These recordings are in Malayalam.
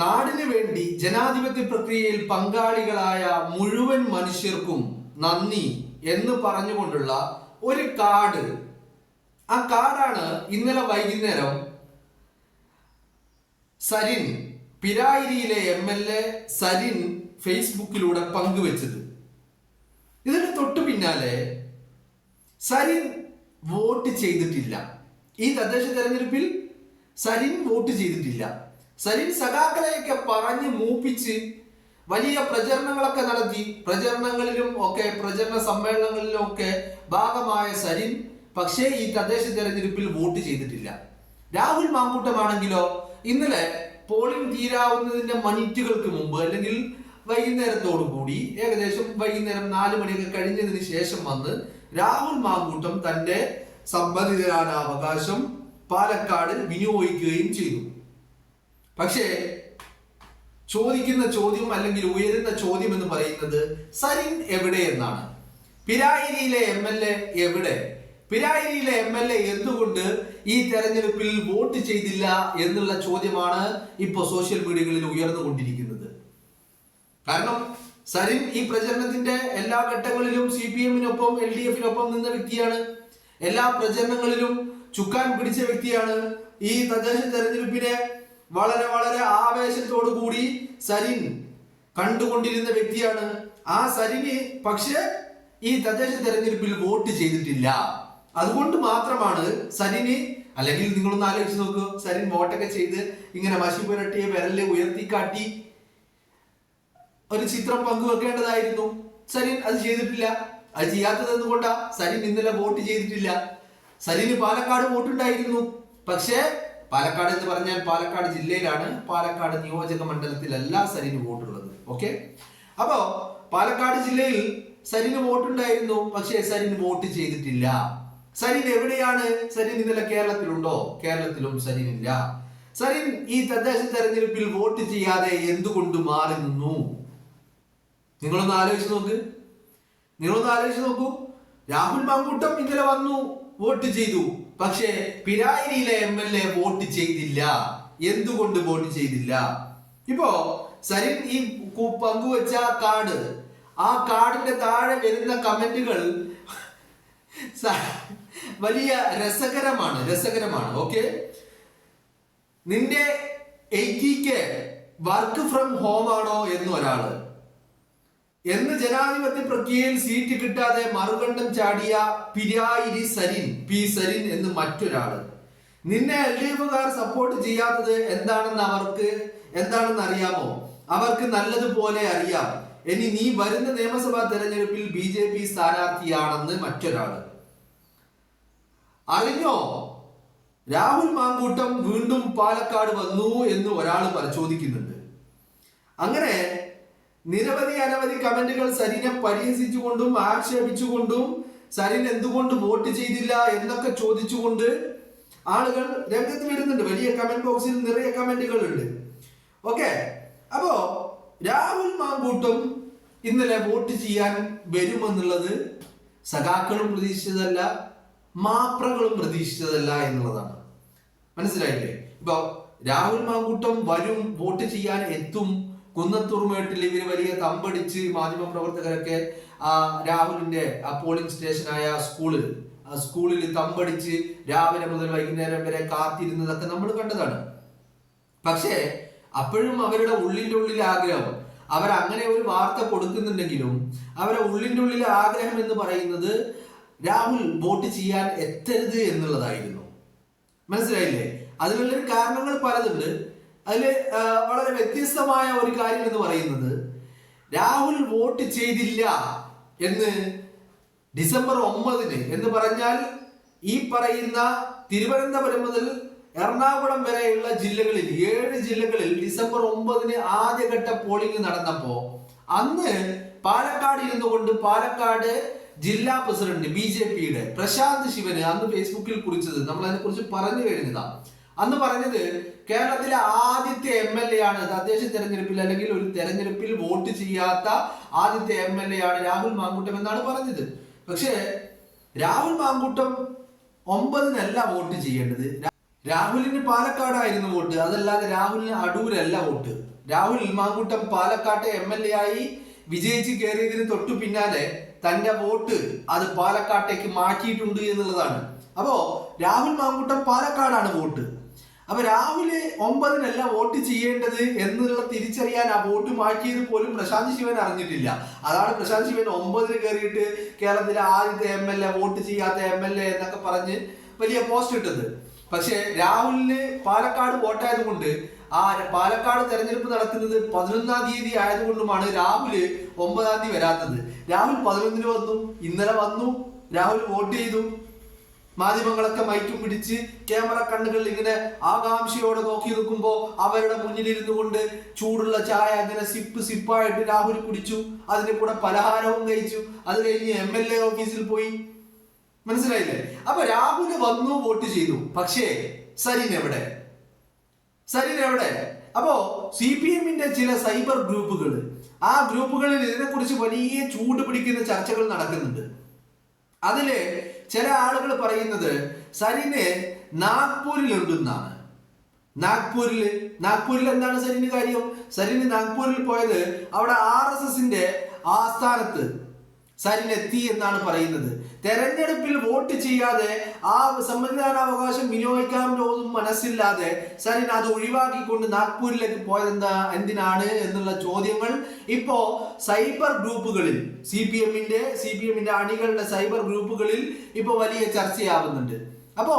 നാടിനു വേണ്ടി ജനാധിപത്യ പ്രക്രിയയിൽ പങ്കാളികളായ മുഴുവൻ മനുഷ്യർക്കും നന്ദി എന്ന് പറഞ്ഞുകൊണ്ടുള്ള ഒരു കാർഡ്. ആ കാർഡാണ് ഇന്നലെ വൈകുന്നേരം സരിൻ, പിരായിരിയിലെ MLA സരിൻ ഫേസ്ബുക്കിലൂടെ പങ്കുവെച്ചത്. ഇതിന് തൊട്ടു പിന്നാലെ സരിൻ വോട്ട് ചെയ്തിട്ടില്ല. ഈ തദ്ദേശ തെരഞ്ഞെടുപ്പിൽ സരിൻ വോട്ട് ചെയ്തിട്ടില്ല. സരിൻ സഖാക്കളെയൊക്കെ പറഞ്ഞ് മൂപ്പിച്ച് വലിയ പ്രചരണങ്ങളൊക്കെ നടത്തി. പ്രചരണങ്ങളിലും ഒക്കെ പ്രചരണ സമ്മേളനങ്ങളിലും ഒക്കെ ഭാഗമായ സരിൻ പക്ഷേ ഈ തദ്ദേശ തെരഞ്ഞെടുപ്പിൽ വോട്ട് ചെയ്തിട്ടില്ല. രാഹുൽ മാങ്കൂട്ടമാണെങ്കിലോ ഇന്നലെ പോളിംഗ് തീരാവുന്നതിന്റെ മിനിറ്റുകൾക്ക് മുമ്പ് അല്ലെങ്കിൽ വൈകുന്നേരത്തോടു കൂടി ഏകദേശം വൈകുന്നേരം 4 മണിയൊക്കെ കഴിഞ്ഞതിന് ശേഷം വന്ന് രാഹുൽ മാങ്കൂട്ടം തന്റെ സമ്മതിദാനാവകാശം പാലക്കാട് വിനിയോഗിക്കുകയും ചെയ്തു. പക്ഷേ ചോദിക്കുന്ന ചോദ്യം അല്ലെങ്കിൽ ഉയരുന്ന ചോദ്യം എന്ന് പറയുന്നത് സരിൻ എവിടെ എന്നാണ്. പിരായിരിയിലെ MLA എവിടെ? പിരായിരിയിലെ MLA എന്തുകൊണ്ട് ഈ തെരഞ്ഞെടുപ്പിൽ വോട്ട് ചെയ്തില്ല എന്നുള്ള ചോദ്യമാണ് ഇപ്പോൾ സോഷ്യൽ മീഡിയകളിൽ ഉയർന്നുകൊണ്ടിരിക്കുന്നത്. കാരണം സരിൻ ഈ പ്രചരണത്തിന്റെ എല്ലാ ഘട്ടങ്ങളിലും CPM-നൊപ്പം LDF-നൊപ്പം നിന്ന വ്യക്തിയാണ്. എല്ലാ പ്രചരണങ്ങളിലും ചുക്കാൻ പിടിച്ച വ്യക്തിയാണ്. ഈ തദ്ദേശ തെരഞ്ഞെടുപ്പിനെ വളരെ വളരെ ആവേശത്തോടു കൂടി സരിൻ കണ്ടുകൊണ്ടിരുന്ന വ്യക്തിയാണ്. ആ സരിന് പക്ഷേ ഈ തദ്ദേശ തെരഞ്ഞെടുപ്പിൽ വോട്ട് ചെയ്തിട്ടില്ല. അതുകൊണ്ട് മാത്രമാണ് സരിന്, അല്ലെങ്കിൽ നിങ്ങളൊന്ന് ആലോചിച്ച് നോക്കൂ, സരിൻ വോട്ടൊക്കെ ചെയ്ത് ഇങ്ങനെ മഷി പുരട്ടിയ വിരല് ഉയർത്തിക്കാട്ടി ഒരു ചിത്രം പങ്കുവെക്കേണ്ടതായിരുന്നു. സരിൻ അത് ചെയ്തിട്ടില്ല. അത് ചെയ്യാത്തത് എന്തുകൊണ്ടാ? സരിൻ ഇന്നലെ വോട്ട് ചെയ്തിട്ടില്ല. സരിന് പാലക്കാട് വോട്ടുണ്ടായിരുന്നു. പക്ഷേ പാലക്കാട് എന്ന് പറഞ്ഞാൽ പാലക്കാട് ജില്ലയിലാണ്, പാലക്കാട് നിയോജക മണ്ഡലത്തിലല്ല സരിന് വോട്ടുള്ളത്. ഓക്കെ, അപ്പോ പാലക്കാട് ജില്ലയിൽ സരിന് വോട്ടുണ്ടായിരുന്നു. പക്ഷേ സരിൻ വോട്ട് ചെയ്തിട്ടില്ല. സരിൻ എവിടെയാണ്? സരിൻ ഇന്നലെ കേരളത്തിലുണ്ടോ? കേരളത്തിലും സരിൻ ഇല്ല. സരിൻ ഈ തദ്ദേശ തെരഞ്ഞെടുപ്പിൽ വോട്ട് ചെയ്യാതെ എന്തുകൊണ്ട് മാറി നിന്നു? നിങ്ങളൊന്ന് ആലോചിച്ച് നോക്കൂ. രാഹുൽ മാങ്കൂട്ടം ഇന്നലെ വന്നു, വോട്ട് ചെയ്തു. പക്ഷേ പിരായിരിയിലെ MLA വോട്ട് ചെയ്തില്ല. എന്തുകൊണ്ട് വോട്ട് ചെയ്തില്ല? ഇപ്പോ സരിൻ ഈ പങ്കുവെച്ച കാർഡ്, ആ കാർഡിന്റെ താഴെ വരുന്ന കമന്റുകൾ വലിയ രസകരമാണ്. ഓക്കെ, നിന്റെ 80K വർക്ക് ഫ്രം ഹോം ആണോ എന്ന് ഒരാള്, എന്ന് ജനാധിപത്യ പ്രക്രിയയിൽ സീറ്റ് കിട്ടാതെ മറുകണ്ഠം ചാടിയ പിരായിരി സരിൻ, പി സരിൻ എന്ന് മറ്റൊരാള്, നിന്നെ LDF-കാർ സപ്പോർട്ട് ചെയ്യാത്തത് എന്താണെന്ന് അറിയാമോ? അവർക്ക് നല്ലതുപോലെ അറിയാം. ഇനി നീ വരുന്ന നിയമസഭാ തെരഞ്ഞെടുപ്പിൽ BJP സ്ഥാനാർത്ഥിയാണെന്ന് മറ്റൊരാള്. അറിഞ്ഞോ രാഹുൽ മാങ്കൂട്ടം വീണ്ടും പാലക്കാട് വന്നു എന്ന് ഒരാൾ പരിശോധിക്കുന്നുണ്ട്. അങ്ങനെ അനവധി കമന്റുകൾ സരിനെ പരിഹസിച്ചുകൊണ്ടും ആക്ഷേപിച്ചുകൊണ്ടും സരിൻ എന്തുകൊണ്ട് വോട്ട് ചെയ്തില്ല എന്നൊക്കെ ചോദിച്ചുകൊണ്ട് ആളുകൾ രംഗത്ത് വരുന്നുണ്ട്. വലിയ കമന്റ് ബോക്സിൽ നിറയെ കമന്റുകൾ ഉണ്ട്. ഓക്കെ, അപ്പോ രാഹുൽ മാങ്കൂട്ടം ഇന്നലെ വോട്ട് ചെയ്യാൻ വരുമെന്നുള്ളത് സഖാക്കളും പ്രതീക്ഷിച്ചതല്ല, മാപ്രകളും പ്രതീക്ഷിച്ചതല്ല എന്നുള്ളതാണ്. മനസ്സിലായില്ലേ? ഇപ്പൊ രാഹുൽ മാങ്കൂട്ടം വരും, വോട്ട് ചെയ്യാൻ എത്തും. കുന്നത്തൂർമേട്ടിൽ ഇവര് വലിയ തമ്പടിച്ച് മാധ്യമ പ്രവർത്തകരൊക്കെ രാഹുലിന്റെ പോളിംഗ് സ്റ്റേഷനായ സ്കൂളിൽ തമ്പടിച്ച് രാവിലെ മുതൽ വൈകുന്നേരം വരെ കാത്തിരുന്നതൊക്കെ നമ്മൾ കണ്ടതാണ്. പക്ഷേ അപ്പോഴും അവരുടെ ഉള്ളിന്റെ ആഗ്രഹം, അവരങ്ങനെ ഒരു വാർത്ത കൊടുക്കുന്നുണ്ടെങ്കിലും അവരുടെ ഉള്ളിന്റെ ആഗ്രഹം എന്ന് പറയുന്നത് രാഹുൽ വോട്ട് ചെയ്യാൻ എത്തരുത് എന്നുള്ളതായിരുന്നു. മനസ്സിലായില്ലേ? അതിനുള്ള കാരണങ്ങൾ പലതുണ്ട്. അതില് വളരെ വ്യത്യസ്തമായ ഒരു കാര്യം എന്ന് പറയുന്നത്, രാഹുൽ വോട്ട് ചെയ്തില്ല എന്ന് ഡിസംബർ 9 എന്ന് പറഞ്ഞാൽ ഈ പറയുന്ന തിരുവനന്തപുരം മുതൽ എറണാകുളം വരെയുള്ള ജില്ലകളിൽ 7 ജില്ലകളിൽ ഡിസംബർ 9 ആദ്യഘട്ട പോളിംഗ് നടന്നപ്പോ അന്ന് പാലക്കാട് ഇരുന്നു കൊണ്ട് പാലക്കാട് ജില്ലാ പ്രസിഡന്റ് BJP-യുടെ പ്രശാന്ത് ശിവന് അന്ന് ഫേസ്ബുക്കിൽ കുറിച്ചത് നമ്മൾ അതിനെ കുറിച്ച് പറഞ്ഞു കഴിഞ്ഞതാണ്. അന്ന് പറഞ്ഞത് കേരളത്തിലെ ആദ്യത്തെ MLA ആണ് തദ്ദേശ തെരഞ്ഞെടുപ്പിൽ അല്ലെങ്കിൽ ഒരു തെരഞ്ഞെടുപ്പിൽ വോട്ട് ചെയ്യാത്ത ആദ്യത്തെ MLA ആണ് രാഹുൽ മാങ്കൂട്ടം എന്നാണ് പറഞ്ഞത്. പക്ഷേ രാഹുൽ മാങ്കൂട്ടം 9-നല്ല വോട്ട് ചെയ്യേണ്ടത്, രാഹുലിന് പാലക്കാടായിരുന്നു വോട്ട്, അതല്ലാതെ രാഹുലിന് അടൂരല്ല വോട്ട്. രാഹുൽ മാങ്കൂട്ടം പാലക്കാട്ടെ MLA ആയി വിജയിച്ച് കയറിയതിന് തൊട്ടു പിന്നാലെ തന്റെ വോട്ട് അത് പാലക്കാട്ടേക്ക് മാറ്റിയിട്ടുണ്ട് എന്നുള്ളതാണ്. അപ്പോ രാഹുൽ മാങ്കൂട്ടം പാലക്കാടാണ് വോട്ട്. അപ്പൊ രാഹുല് 9-നല്ല വോട്ട് ചെയ്യേണ്ടത് എന്നുള്ള തിരിച്ചറിയാൻ ആ വോട്ട് മാറ്റിയത് പോലും പ്രശാന്ത് ശിവൻ അറിഞ്ഞിട്ടില്ല. അതാണ് പ്രശാന്ത് ശിവൻ 9-ന് കയറിയിട്ട് കേരളത്തിലെ ആദ്യത്തെ MLA, വോട്ട് ചെയ്യാത്ത MLA എന്നൊക്കെ പറഞ്ഞ് വലിയ പോസ്റ്റ് ഇട്ടത്. പക്ഷെ രാഹുലിന് പാലക്കാട് വോട്ടായതുകൊണ്ട് ആ പാലക്കാട് തെരഞ്ഞെടുപ്പ് നടക്കുന്നത് 11-ാം തീയതി ആയതുകൊണ്ടുമാണ് രാഹുല് 9-ാം തീയതി വരാത്തത്. രാഹുൽ 11-ന് വന്നു, ഇന്നലെ വന്നു, രാഹുൽ വോട്ട് ചെയ്തു. മാധ്യമങ്ങളൊക്കെ മൈക്കും പിടിച്ച് ക്യാമറ കണ്ണുകളിൽ ഇങ്ങനെ ആകാംക്ഷയോടെ നോക്കി നിൽക്കുമ്പോ അവരുടെ മുന്നിലിരുന്നു കൊണ്ട് ചൂടുള്ള ചായ അങ്ങനെ സിപ്പായിട്ട് രാഹുൽ കുടിച്ചു. അതിന്റെ കൂടെ പലഹാരവും കഴിച്ചു. അത് കഴിഞ്ഞ് MLA ഓഫീസിൽ പോയി. മനസ്സിലായില്ലേ? അപ്പൊ രാഹുൽ വന്നു, വോട്ട് ചെയ്തു. പക്ഷേ സരിൻ എവിടെ? അപ്പോ CPM-ന്റെ ചില സൈബർ ഗ്രൂപ്പുകൾ, ആ ഗ്രൂപ്പുകളിൽ ഇതിനെക്കുറിച്ച് വലിയ ചൂട് പിടിക്കുന്ന ചർച്ചകൾ നടക്കുന്നുണ്ട്. അതില് ചില ആളുകൾ പറയുന്നത് സരിന് നാഗ്പൂരിലുണ്ടെന്നാണ്. നാഗ്പൂരിൽ എന്താണ് സരിന് കാര്യം? സരിന് നാഗ്പൂരിൽ പോയത് അവിടെ RSSന്റെ ആസ്ഥാനത്ത് സരിൻ എത്തി എന്നാണ് പറയുന്നത്. തെരഞ്ഞെടുപ്പിൽ വോട്ട് ചെയ്യാതെ ആ സമ്മതിദാനാവകാശം വിനിയോഗിക്കാമെന്നൊന്നും മനസ്സില്ലാതെ സരിൻ അത് ഒഴിവാക്കിക്കൊണ്ട് നാഗ്പൂരിലേക്ക് പോയത് എന്തിനാണ് എന്നുള്ള ചോദ്യങ്ങൾ ഇപ്പോ സൈബർ ഗ്രൂപ്പുകളിൽ CPM-ന്റെ അണികളുടെ സൈബർ ഗ്രൂപ്പുകളിൽ ഇപ്പൊ വലിയ ചർച്ചയാവുന്നുണ്ട്. അപ്പോ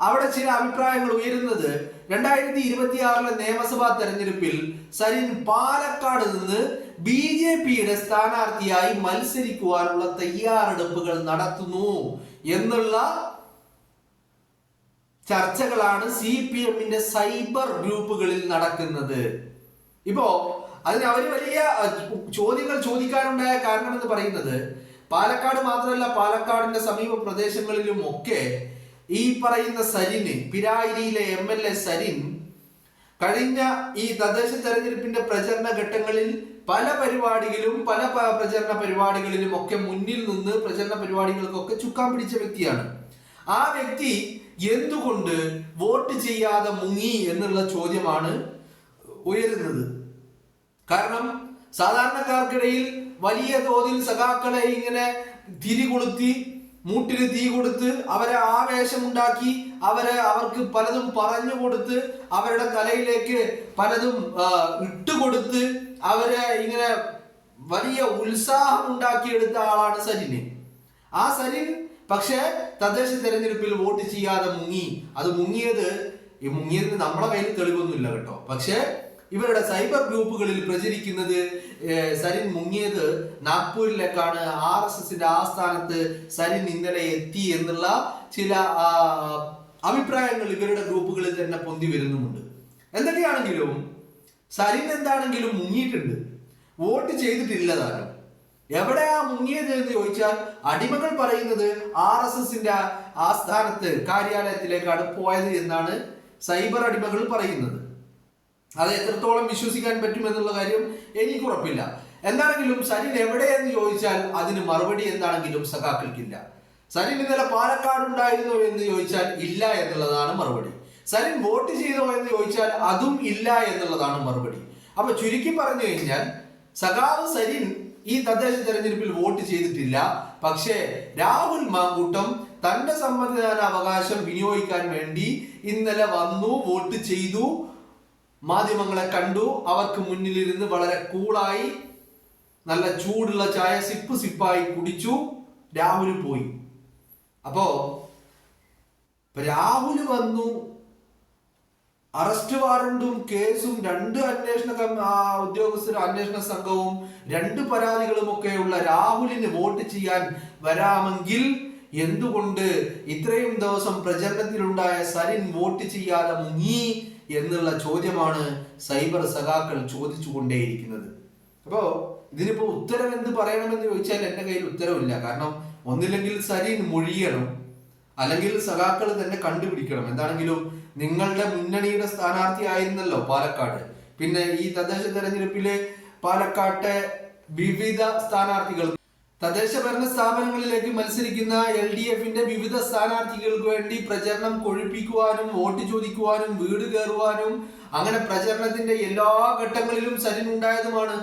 അവിടെ ചില അഭിപ്രായങ്ങൾ ഉയരുന്നത് 2026-ലെ നിയമസഭാ തെരഞ്ഞെടുപ്പിൽ സരിൻ പാലക്കാട് നിന്ന് BJPയുടെ സ്ഥാനാർത്ഥിയായി മത്സരിക്കുവാനുള്ള തയ്യാറെടുപ്പുകൾ നടത്തുന്നു എന്നുള്ള ചർച്ചകളാണ് CPM-ന്റെ സൈബർ ഗ്രൂപ്പുകളിൽ നടക്കുന്നത്. ഇപ്പോ അതിന് അവര് വലിയ ചോദ്യങ്ങൾ ചോദിക്കാനുണ്ടായ കാരണം എന്ന് പറയുന്നത് പാലക്കാട് മാത്രമല്ല, പാലക്കാടിന്റെ സമീപ പ്രദേശങ്ങളിലും ഒക്കെ ഈ പറയുന്ന സരിന്, പിരായിരിയിലെ MLA സരിൻ കഴിഞ്ഞ ഈ തദ്ദേശ തെരഞ്ഞെടുപ്പിന്റെ പ്രചരണ ഘട്ടങ്ങളിൽ പല പ്രചരണ പരിപാടികളിലും ഒക്കെ മുന്നിൽ നിന്ന് പ്രചരണ പരിപാടികൾക്കൊക്കെ ചുക്കാൻ പിടിച്ച വ്യക്തിയാണ്. ആ വ്യക്തി എന്തുകൊണ്ട് വോട്ട് ചെയ്യാതെ മുങ്ങി എന്നുള്ള ചോദ്യമാണ് ഉയരുന്നത്. കാരണം സാധാരണക്കാർക്കിടയിൽ വലിയ തോതിൽ സഖാക്കളെ ഇങ്ങനെ മൂട്ടിന് തീ കൊടുത്ത് അവരെ ആവേശമുണ്ടാക്കി അവർക്ക് പലതും പറഞ്ഞു കൊടുത്ത് അവരുടെ തലയിലേക്ക് പലതും ഇട്ടുകൊടുത്ത് അവരെ ഇങ്ങനെ വലിയ ഉത്സാഹം ഉണ്ടാക്കിയെടുത്ത ആളാണ് സരിന്. ആ സരിൻ പക്ഷേ തദ്ദേശ തെരഞ്ഞെടുപ്പിൽ വോട്ട് ചെയ്യാതെ മുങ്ങി. അത് മുങ്ങിയതിന് നമ്മളെ കയ്യിൽ തെളിവൊന്നുമില്ല കേട്ടോ. പക്ഷെ ഇവരുടെ സൈബർ ഗ്രൂപ്പുകളിൽ പ്രചരിക്കുന്നത് സരിൻ മുങ്ങിയത് നാഗ്പൂരിലേക്കാണ്, RSSന്റെ ആസ്ഥാനത്ത് സരിൻ ഇന്നലെ എത്തി എന്നുള്ള ചില അഭിപ്രായങ്ങൾ ഇവരുടെ ഗ്രൂപ്പുകളിൽ തന്നെ പൊന്തി വരുന്നുമുണ്ട്. എന്തൊക്കെയാണെങ്കിലും സരിൻ എന്താണെങ്കിലും മുങ്ങിയിട്ടുണ്ട്, വോട്ട് ചെയ്തിട്ടില്ല താനും. എവിടെയാ മുങ്ങിയത് എന്ന് ചോദിച്ചാൽ അടിമകൾ പറയുന്നത് RSSന്റെ ആസ്ഥാനത്ത് കാര്യാലയത്തിലേക്കാണ് പോയത് എന്നാണ് സൈബർ അടിമകൾ പറയുന്നത്. അത് എത്രത്തോളം വിശ്വസിക്കാൻ പറ്റുമെന്നുള്ള കാര്യം എനിക്ക് ഉറപ്പില്ല. എന്താണെങ്കിലും സരിൻ എവിടെയെന്ന് ചോദിച്ചാൽ അതിന് മറുപടി എന്താണെങ്കിലും സഖാക്കൾക്കില്ല. സരിൻ ഇന്നലെ പാലക്കാട് ഉണ്ടായിരുന്നോ എന്ന് ചോദിച്ചാൽ ഇല്ല എന്നുള്ളതാണ് മറുപടി. സരിൻ വോട്ട് ചെയ്തോ എന്ന് ചോദിച്ചാൽ അതും ഇല്ല എന്നുള്ളതാണ് മറുപടി. അപ്പൊ ചുരുക്കി പറഞ്ഞു കഴിഞ്ഞാൽ സഖാവ് സരിൻ ഈ തദ്ദേശ തെരഞ്ഞെടുപ്പിൽ വോട്ട് ചെയ്തിട്ടില്ല. പക്ഷേ രാഹുൽ മാങ്കൂട്ടം തന്റെ സമ്മതിദാനാവകാശം വിനിയോഗിക്കാൻ വേണ്ടി ഇന്നലെ വന്നു, വോട്ട് ചെയ്തു, മാധ്യമങ്ങളെ കണ്ടു, അവർക്ക് മുന്നിലിരുന്ന് വളരെ കൂളായി നല്ല ചൂടുള്ള ചായ സിപ്പായി കുടിച്ചു. രാഹുൽ പോയി. അപ്പോ രാഹുല് വന്നു, അറസ്റ്റ് വാറണ്ടും കേസും 2 അന്വേഷണ സംഘവും 2 പരാതികളും ഒക്കെയുള്ള രാഹുലിന് വോട്ട് ചെയ്യാൻ വരാമെങ്കിൽ എന്തുകൊണ്ട് ഇത്രയും ദിവസം പ്രചരണത്തിലുണ്ടായ സരിൻ വോട്ട് ചെയ്യാതെ മുങ്ങി എന്നുള്ള ചോദ്യമാണ് സൈബർ സഖാക്കൾ ചോദിച്ചുകൊണ്ടേയിരിക്കുന്നത്. അപ്പോ ഇതിനിപ്പോ ഉത്തരം എന്ത് പറയണമെന്ന് ചോദിച്ചാൽ എന്റെ കയ്യിൽ ഉത്തരവില്ല. കാരണം ഒന്നില്ലെങ്കിൽ സരിൻ മൊഴിയണം, അല്ലെങ്കിൽ സഖാക്കൾ തന്നെ കണ്ടുപിടിക്കണം. എന്താണെങ്കിലും നിങ്ങളുടെ മുന്നണിയുടെ സ്ഥാനാർത്ഥി ആയിരുന്നല്ലോ പാലക്കാട്. പിന്നെ ഈ തദ്ദേശ തെരഞ്ഞെടുപ്പിലെ പാലക്കാട്ടെ വിവിധ സ്ഥാനാർത്ഥികൾ തദ്ദേശ ഭരണ സ്ഥാപനങ്ങളിലേക്ക് മത്സരിക്കുന്ന LDFന്റെ വിവിധ സ്ഥാനാർത്ഥികൾക്ക് വേണ്ടി പ്രചരണം കൊഴുപ്പിക്കുവാനും വോട്ട് ചോദിക്കുവാനും വീട് കയറുവാനും അങ്ങനെ പ്രചരണത്തിന്റെ എല്ലാ ഘട്ടങ്ങളിലും സരിൻ ഉണ്ടായതുമാണ്.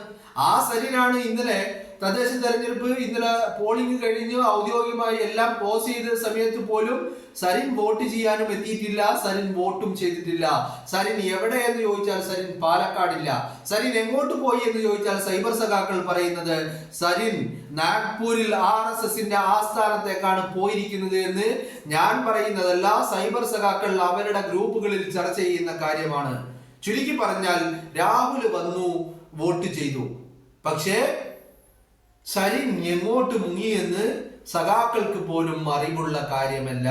ആ സരിനാണ് ഇന്നലെ തദ്ദേശ തെരഞ്ഞെടുപ്പ് ഇന്നലെ പോളിംഗ് കഴിഞ്ഞ് ഔദ്യോഗികമായി എല്ലാം ക്ലോസ് ചെയ്ത സമയത്ത് പോലും സരിൻ വോട്ട് ചെയ്യാനും എത്തിയിട്ടില്ല, സരിൻ വോട്ടും ചെയ്തിട്ടില്ല. സരിൻ എവിടെ എന്ന് ചോദിച്ചാൽ സരിൻ പാലക്കാടില്ല. സരിൻ എങ്ങോട്ട് പോയി എന്ന് ചോദിച്ചാൽ സൈബർ സഖാക്കൾ പറയുന്നത് സരിൻ നാഗ്പൂരിൽ RSSന്റെ ആസ്ഥാനത്തേക്കാണ് പോയിരിക്കുന്നത് എന്ന്. ഞാൻ പറയുന്നതല്ല, സൈബർ സഖാക്കൾ അവരുടെ ഗ്രൂപ്പുകളിൽ ചർച്ച ചെയ്യുന്ന കാര്യമാണ്. ചുരുക്കി പറഞ്ഞാൽ രാഹുൽ വന്നു വോട്ട് ചെയ്തു, പക്ഷേ സരിൻ എങ്ങോട്ട് മുങ്ങിയെന്ന് സഖാക്കൾക്ക് പോലും അറിവുള്ള കാര്യമല്ല.